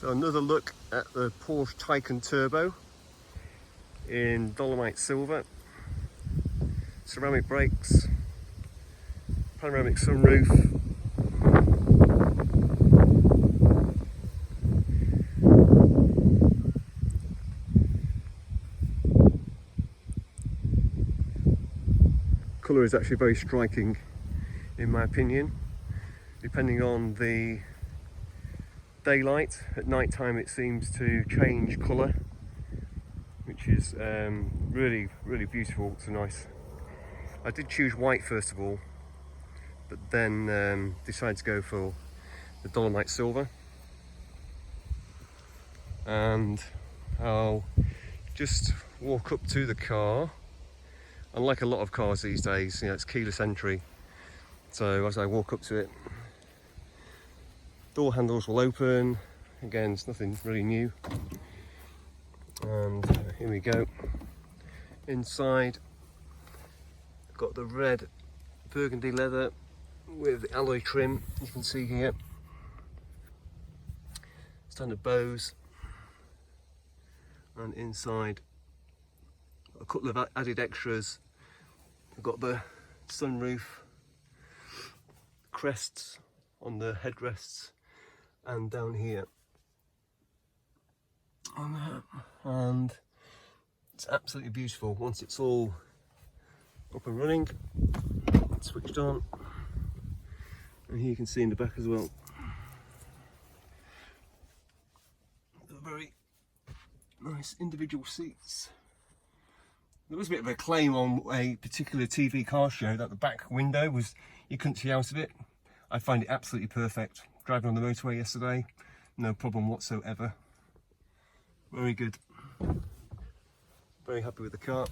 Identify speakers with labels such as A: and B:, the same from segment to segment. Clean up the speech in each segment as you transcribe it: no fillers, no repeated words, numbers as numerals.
A: So another look at the Porsche Taycan Turbo in Dolomite Silver. Ceramic brakes, panoramic sunroof, colour is actually very striking in my opinion, depending on the daylight. At night time it seems to change colour, which is really beautiful. It's nice. I did choose white first of all, but then decided to go for the Dolomite Silver, and I'll just walk up to the car. Unlike a lot of cars these days, you know, it's keyless entry, so as I walk up to it, door handles will open. Again, it's nothing really new. And here we go. Inside, I've got the red burgundy leather with the alloy trim, you can see here. Standard bows. And inside, a couple of added extras. I've got the sunroof, crests on the headrests, and down here. And it's absolutely beautiful. Once it's all up and running, it's switched on, and here you can see in the back as well, the very nice individual seats. There was a bit of a claim on a particular TV car show that the back window was, you couldn't see out of it. I find it absolutely perfect. Driving on the motorway yesterday, no problem whatsoever. Very good. Very happy with the car.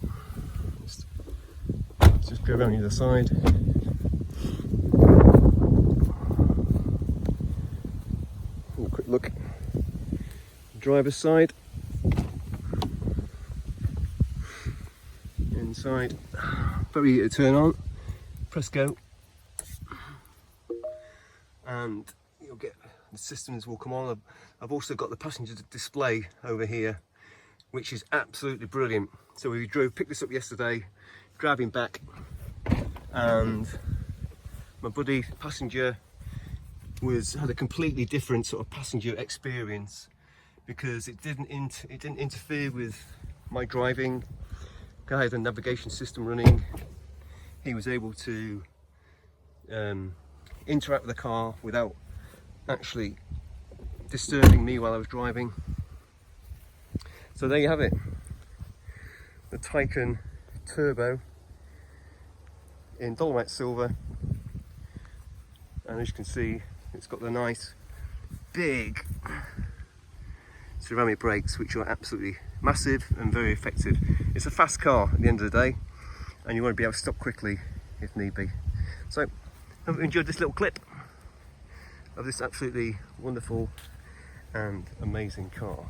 A: Just go around the other side. A quick look. Driver's side. Inside. Very easy to turn on. Press go. And you'll get the systems will come on. I've also got the passenger display over here, which is absolutely brilliant. So we picked this up yesterday, driving back, and my buddy passenger had a completely different sort of passenger experience, because it didn't interfere with my driving. I had the navigation system running. He was able to interact with the car without actually disturbing me while I was driving. So there you have it, the Taycan Turbo in Dolomite Silver, and as you can see, it's got the nice big ceramic brakes, which are absolutely massive and very effective. It's a fast car at the end of the day, and you want to be able to stop quickly if need be. So I hope you enjoyed this little clip of this absolutely wonderful and amazing car.